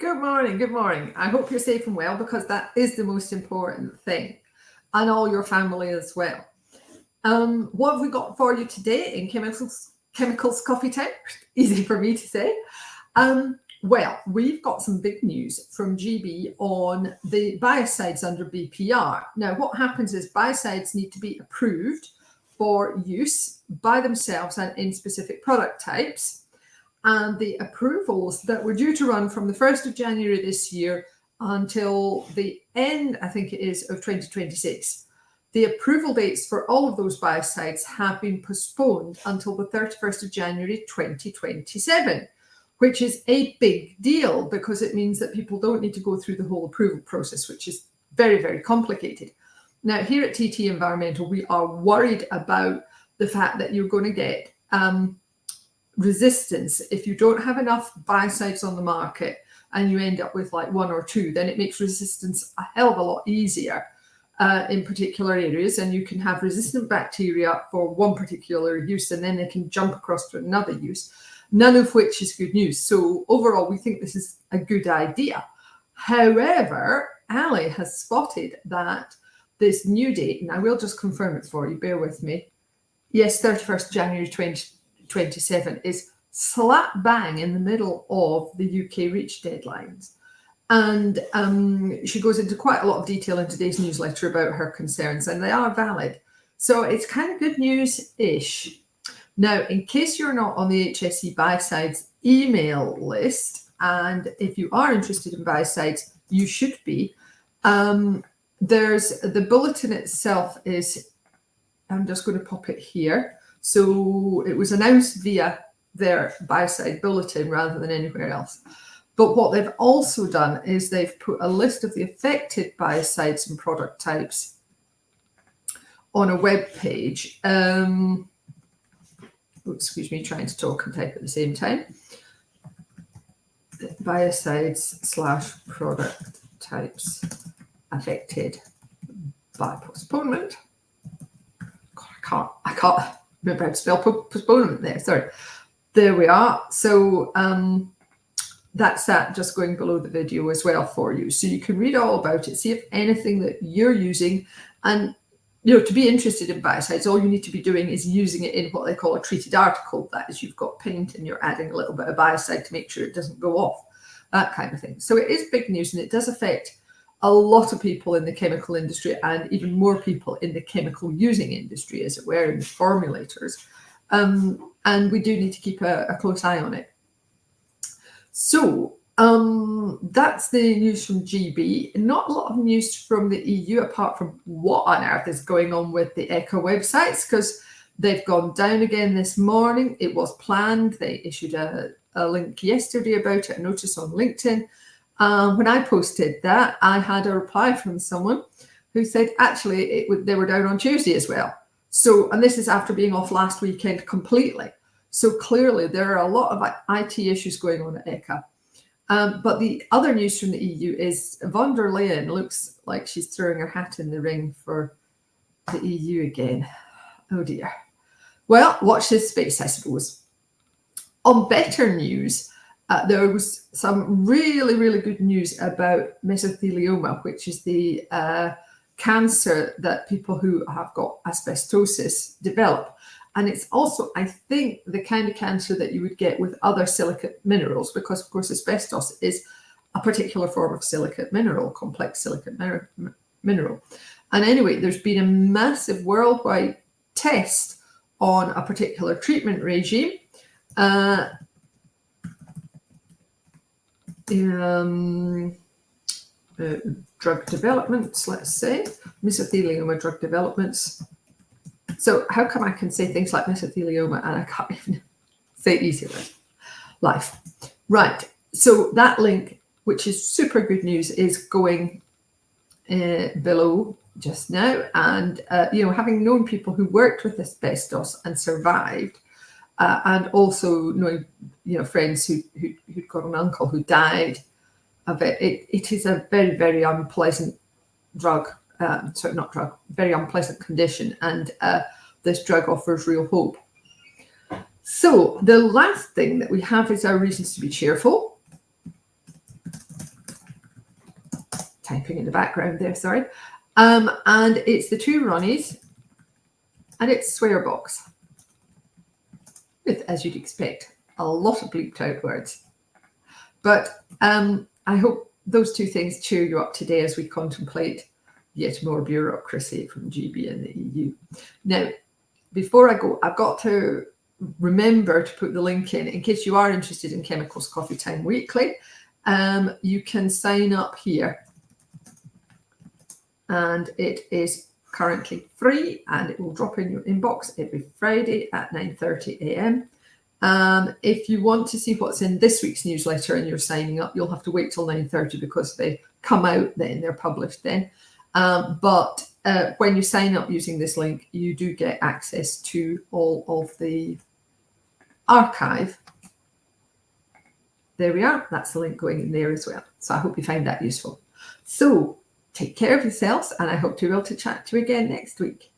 Good morning. Good morning. I hope you're safe and well because that is the most important thing, and all your family as well. What have we got for you today in chemicals coffee time? Easy for me to say. Well, we've got some big news from GB on the biocides under BPR. Now, what happens is biocides need to be approved for use by themselves and in specific product types. And the approvals that were due to run from the 1st of January this year until the end, I think it is, of 2026. The approval dates for all of those biocides have been postponed until the 31st of January 2027, which is a big deal because it means that people don't need to go through the whole approval process, which is very, very complicated. Now, here at TT Environmental, we are worried about the fact that you're going to get resistance if you don't have enough biocides on the market and you end up with like one or two. Then it makes resistance a hell of a lot easier in particular areas, and you can have resistant bacteria for one particular use and then they can jump across to another use, none of which is good news. So overall, we think this is a good idea. However, Ali has spotted that this new date, and I will just confirm it for you, bear with me. Yes, 31st January 2027 is slap bang in the middle of the UK REACH deadlines. And she goes into quite a lot of detail in today's newsletter about her concerns, and they are valid. So it's kind of good news-ish. Now, in case you're not on the HSE biocides email list, and if you are interested in biocides, you should be. There's the bulletin itself is, I'm just going to pop it here. So it was announced via their biocide bulletin rather than anywhere else. But what they've also done is they've put a list of the affected biocides and product types on a web page. Excuse me, trying to talk and type at the same time. Biocides/product types affected by postponement. God, I can't remember how to spell postponement there. Sorry. There we are. So that's that just going below the video as well for you. So you can read all about it, see if anything that you're using, and to be interested in biocides, all you need to be doing is using it in what they call a treated article. That is, you've got paint and you're adding a little bit of biocide to make sure it doesn't go off, that kind of thing. So it is big news, and it does affect a lot of people in the chemical industry and even more people in the chemical using industry, as it were, in the formulators. And we do need to keep a close eye on it. So that's the news from GB. Not a lot of news from the EU, apart from what on earth is going on with the ECHA websites, because they've gone down again this morning. It was planned. They issued a link yesterday about it, a notice on LinkedIn. When I posted that, I had a reply from someone who said, actually, they were down on Tuesday as well. So, and this is after being off last weekend completely. So clearly there are a lot of IT issues going on at ECHA. But the other news from the EU is von der Leyen looks like she's throwing her hat in the ring for the EU again. Oh dear. Well, watch this space, I suppose. On better news, there was some really, really good news about mesothelioma, which is the cancer that people who have got asbestosis develop. And it's also, I think, the kind of cancer that you would get with other silicate minerals, because, of course, asbestos is a particular form of silicate mineral, complex silicate mineral. And anyway, there's been a massive worldwide test on a particular treatment regime. Drug developments, let's say, mesothelioma drug developments. So how come I can say things like mesothelioma and I can't even say it easier? Life. Right. So that link, which is super good news, is going below just now. And, having known people who worked with asbestos and survived, and also knowing, friends who'd got an uncle who died of it, it is a very, very unpleasant drug. Very unpleasant condition, and this drug offers real hope. So the last thing that we have is our reasons to be cheerful. typing in the background there, sorry. And it's the two Ronnies, and it's Swearbox, with, as you'd expect, a lot of bleeped out words. But I hope those two things cheer you up today as we contemplate yet more bureaucracy from GB and the EU. Now, before I go, I've got to remember to put the link in case you are interested in Chemicals Coffee Time Weekly. You can sign up here, and it is currently free, and it will drop in your inbox every Friday at 9:30 a.m. If you want to see what's in this week's newsletter and you're signing up, you'll have to wait till 9:30 because they come out then, they're published then. But when you sign up using this link, you do get access to all of the archive. There we are. That's the link going in there as well. So I hope you find that useful. So take care of yourselves, and I hope to be able to chat to you again next week.